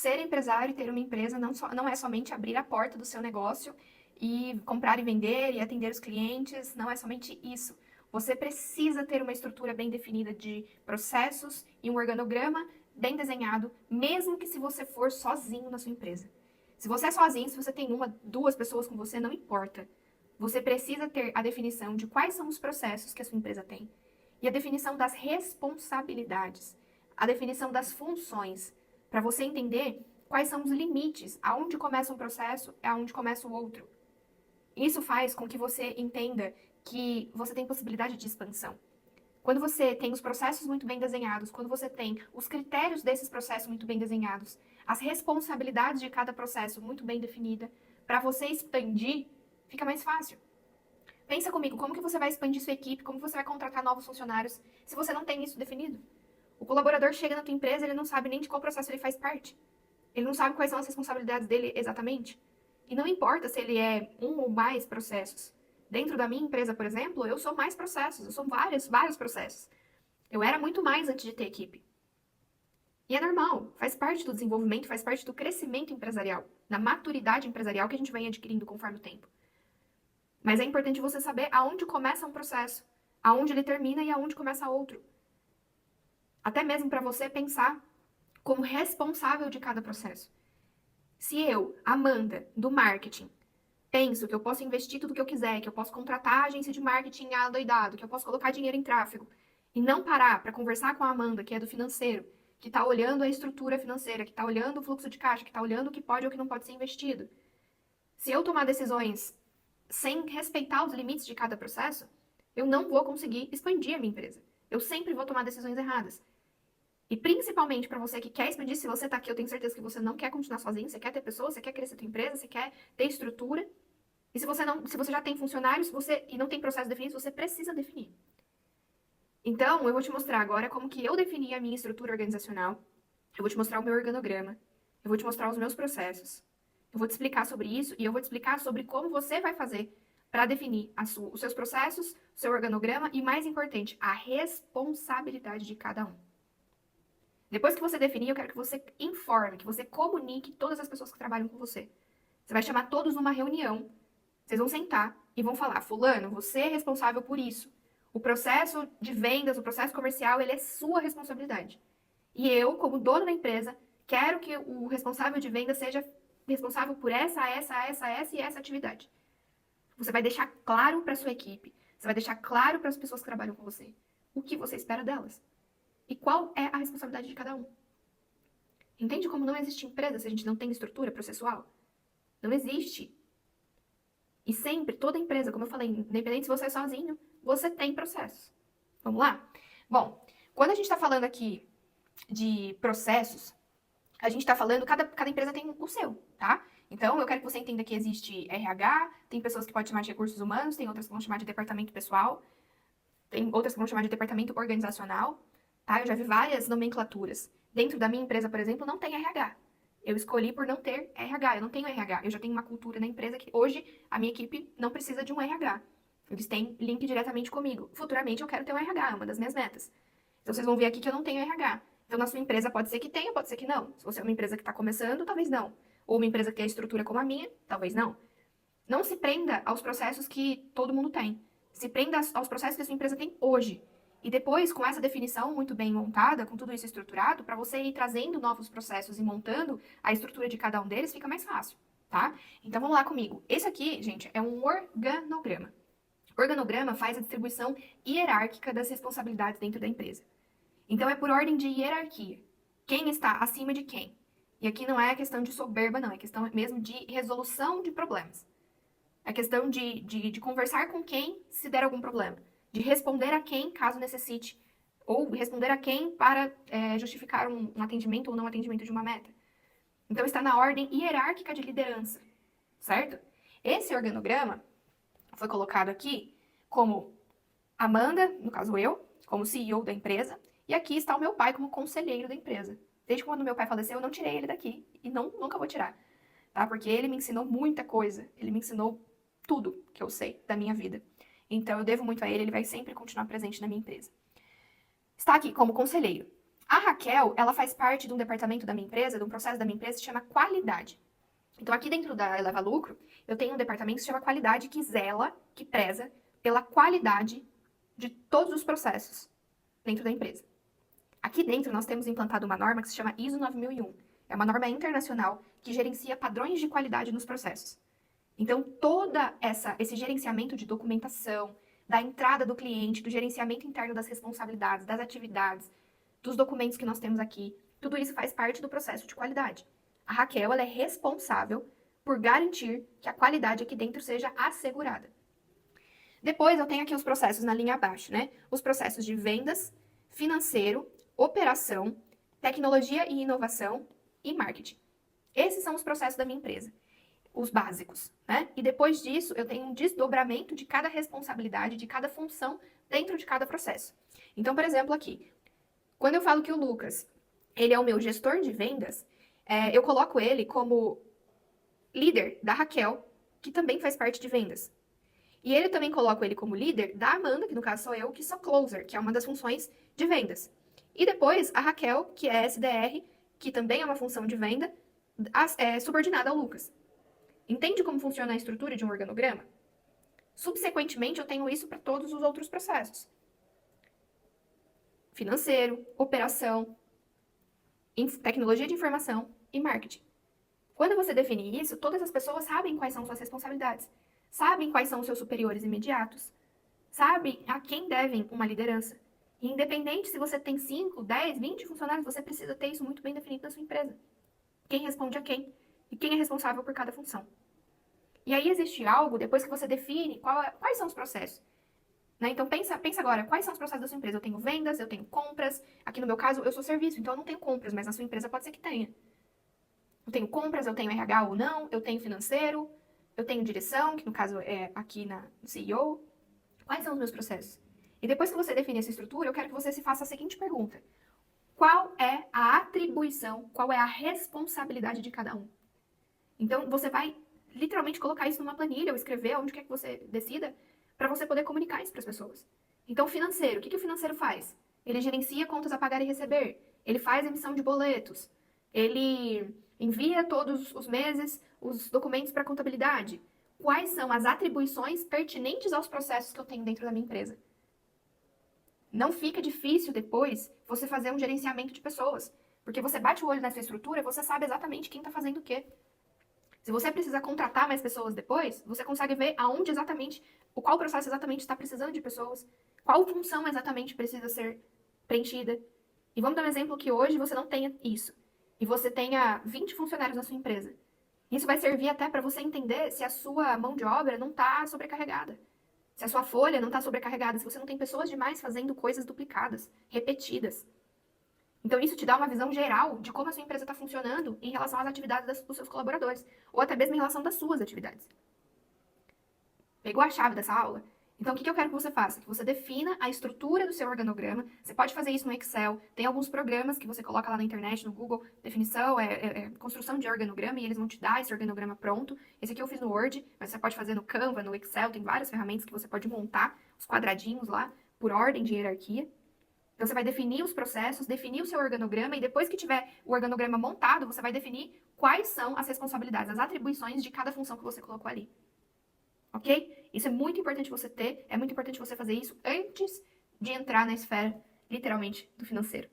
ser empresário e ter uma empresa não é somente abrir a porta do seu negócio e comprar e vender e atender os clientes, não é somente isso. Você precisa ter uma estrutura bem definida de processos e um organograma bem desenhado, mesmo que se você for sozinho na sua empresa. Se você é sozinho, se você tem uma, duas pessoas com você, não importa. Você precisa ter a definição de quais são os processos que a sua empresa tem e a definição das responsabilidades, a definição das funções, para você entender quais são os limites, aonde começa um processo e aonde começa o outro. Isso faz com que você entenda que você tem possibilidade de expansão. Quando você tem os processos muito bem desenhados, quando você tem os critérios desses processos muito bem desenhados, as responsabilidades de cada processo muito bem definida, para você expandir, fica mais fácil. Pensa comigo, como que você vai expandir sua equipe, como você vai contratar novos funcionários, se você não tem isso definido? O colaborador chega na tua empresa, ele não sabe nem de qual processo ele faz parte. Ele não sabe quais são as responsabilidades dele exatamente. E não importa se ele é um ou mais processos. Dentro da minha empresa, por exemplo, eu sou mais processos, eu sou vários processos. Eu era muito mais antes de ter equipe. E é normal, faz parte do desenvolvimento, faz parte do crescimento empresarial, da maturidade empresarial que a gente vem adquirindo conforme o tempo. Mas é importante você saber aonde começa um processo, aonde ele termina e aonde começa outro. Até mesmo para você pensar como responsável de cada processo. Se eu, Amanda, do marketing, penso que eu posso investir tudo que eu quiser, que eu posso contratar a agência de marketing adoidado, que eu posso colocar dinheiro em tráfego, e não parar para conversar com a Amanda, que é do financeiro, que está olhando a estrutura financeira, que está olhando o fluxo de caixa, que está olhando o que pode ou o que não pode ser investido. Se eu tomar decisões sem respeitar os limites de cada processo, eu não vou conseguir expandir a minha empresa. Eu sempre vou tomar decisões erradas. E principalmente para você que quer expandir, se você está aqui, eu tenho certeza que você não quer continuar sozinho, você quer ter pessoas, você quer crescer sua empresa, você quer ter estrutura. E se você já tem funcionários, e não tem processo definido, você precisa definir. Então, eu vou te mostrar agora como que eu defini a minha estrutura organizacional. Eu vou te mostrar o meu organograma. Eu vou te mostrar os meus processos. Eu vou te explicar sobre isso e eu vou te explicar sobre como você vai fazer para definir os seus processos, o seu organograma e, mais importante, a responsabilidade de cada um. Depois que você definir, eu quero que você informe, que você comunique todas as pessoas que trabalham com você. Você vai chamar todos numa reunião, vocês vão sentar e vão falar: fulano, você é responsável por isso. O processo de vendas, o processo comercial, ele é sua responsabilidade. E eu, como dono da empresa, quero que o responsável de venda seja responsável por essa e essa atividade. Você vai deixar claro para sua equipe, você vai deixar claro para as pessoas que trabalham com você o que você espera delas e qual é a responsabilidade de cada um. Entende como não existe empresa se a gente não tem estrutura processual? Não existe. E sempre, toda empresa, como eu falei, independente se você é sozinho, você tem processos. Vamos lá? Bom, quando a gente está falando aqui de processos, a gente está falando, cada empresa tem o seu, tá? Então, eu quero que você entenda que existe RH, tem pessoas que podem chamar de recursos humanos, tem outras que vão chamar de departamento pessoal, tem outras que vão chamar de departamento organizacional, tá? Eu já vi várias nomenclaturas. Dentro da minha empresa, por exemplo, não tem RH. Eu escolhi por não ter RH, eu não tenho RH. Eu já tenho uma cultura na empresa que hoje a minha equipe não precisa de um RH. Eles têm link diretamente comigo. Futuramente eu quero ter um RH, é uma das minhas metas. Então vocês vão ver aqui que eu não tenho RH. Então na sua empresa pode ser que tenha, pode ser que não. Se você é uma empresa que está começando, talvez não. Ou uma empresa que tem a estrutura como a minha, talvez não. Não se prenda aos processos que todo mundo tem. Se prenda aos processos que a sua empresa tem hoje. E depois, com essa definição muito bem montada, com tudo isso estruturado, para você ir trazendo novos processos e montando a estrutura de cada um deles, fica mais fácil, tá? Então vamos lá comigo. Esse aqui, gente, é um organograma. Organograma faz a distribuição hierárquica das responsabilidades dentro da empresa. Então é por ordem de hierarquia. Quem está acima de quem? E aqui não é questão de soberba, não, é questão mesmo de resolução de problemas. É questão de conversar com quem se der algum problema. De responder a quem, caso necessite. Ou responder a quem para justificar um atendimento ou não atendimento de uma meta. Então, está na ordem hierárquica de liderança. Certo? Esse organograma foi colocado aqui como Amanda, no caso eu, como CEO da empresa. E aqui está o meu pai como conselheiro da empresa. Desde quando meu pai faleceu, eu não tirei ele daqui. E nunca vou tirar. Tá? Porque ele me ensinou muita coisa. Ele me ensinou tudo que eu sei da minha vida. Então, eu devo muito a ele, ele vai sempre continuar presente na minha empresa. Está aqui como conselheiro. A Raquel, ela faz parte de um departamento da minha empresa, de um processo da minha empresa que se chama qualidade. Então, aqui dentro da Eleva Lucro, eu tenho um departamento que se chama qualidade, que zela, que preza pela qualidade de todos os processos dentro da empresa. Aqui dentro, nós temos implantado uma norma que se chama ISO 9001. É uma norma internacional que gerencia padrões de qualidade nos processos. Então, esse gerenciamento de documentação, da entrada do cliente, do gerenciamento interno das responsabilidades, das atividades, dos documentos que nós temos aqui, tudo isso faz parte do processo de qualidade. A Raquel, ela é responsável por garantir que a qualidade aqui dentro seja assegurada. Depois, eu tenho aqui os processos na linha abaixo, né? Os processos de vendas, financeiro, operação, tecnologia e inovação e marketing. Esses são os processos da minha empresa, os básicos, né? E depois disso, eu tenho um desdobramento de cada responsabilidade, de cada função dentro de cada processo. Então, por exemplo, aqui, quando eu falo que o Lucas, ele é o meu gestor de vendas, eu coloco ele como líder da Raquel, que também faz parte de vendas. E ele também coloco ele como líder da Amanda, que no caso sou eu, que sou closer, que é uma das funções de vendas. E depois a Raquel, que é SDR, que também é uma função de venda, subordinada ao Lucas. Entende como funciona a estrutura de um organograma? Subsequentemente, eu tenho isso para todos os outros processos. Financeiro, operação, tecnologia de informação e marketing. Quando você define isso, todas as pessoas sabem quais são suas responsabilidades, sabem quais são os seus superiores imediatos, sabem a quem devem uma liderança. E independente se você tem 5, 10, 20 funcionários, você precisa ter isso muito bem definido na sua empresa. Quem responde a quem e quem é responsável por cada função. E aí existe algo, depois que você define quais são os processos. Né? Então pensa agora, quais são os processos da sua empresa? Eu tenho vendas, eu tenho compras. Aqui no meu caso, eu sou serviço, então eu não tenho compras, mas na sua empresa pode ser que tenha. Eu tenho compras, eu tenho RH ou não, eu tenho financeiro, eu tenho direção, que no caso é aqui no CEO. Quais são os meus processos? E depois que você definir essa estrutura, eu quero que você se faça a seguinte pergunta. Qual é a atribuição, qual é a responsabilidade de cada um? Então, você vai literalmente colocar isso numa planilha ou escrever onde quer que você decida para você poder comunicar isso para as pessoas. Então, financeiro, o que o financeiro faz? Ele gerencia contas a pagar e receber. Ele faz emissão de boletos. Ele envia todos os meses os documentos para contabilidade. Quais são as atribuições pertinentes aos processos que eu tenho dentro da minha empresa? Não fica difícil depois você fazer um gerenciamento de pessoas. Porque você bate o olho nessa estrutura, você sabe exatamente quem está fazendo o quê. Se você precisa contratar mais pessoas depois, você consegue ver aonde exatamente, qual processo exatamente está precisando de pessoas, qual função exatamente precisa ser preenchida. E vamos dar um exemplo que hoje você não tenha isso, e você tenha 20 funcionários na sua empresa. Isso vai servir até para você entender se a sua mão de obra não está sobrecarregada, se a sua folha não está sobrecarregada, se você não tem pessoas demais fazendo coisas duplicadas, repetidas. Então, isso te dá uma visão geral de como a sua empresa está funcionando em relação às atividades dos seus colaboradores, ou até mesmo em relação das suas atividades. Pegou a chave dessa aula? Então, o que eu quero que você faça? Que você defina a estrutura do seu organograma. Você pode fazer isso no Excel. Tem alguns programas que você coloca lá na internet, no Google, definição, construção de organograma, e eles vão te dar esse organograma pronto. Esse aqui eu fiz no Word, mas você pode fazer no Canva, no Excel, tem várias ferramentas que você pode montar os quadradinhos lá, por ordem de hierarquia. Então, você vai definir os processos, definir o seu organograma, e depois que tiver o organograma montado, você vai definir quais são as responsabilidades, as atribuições de cada função que você colocou ali. Ok? Isso é muito importante você ter, é muito importante você fazer isso antes de entrar na esfera, literalmente, do financeiro.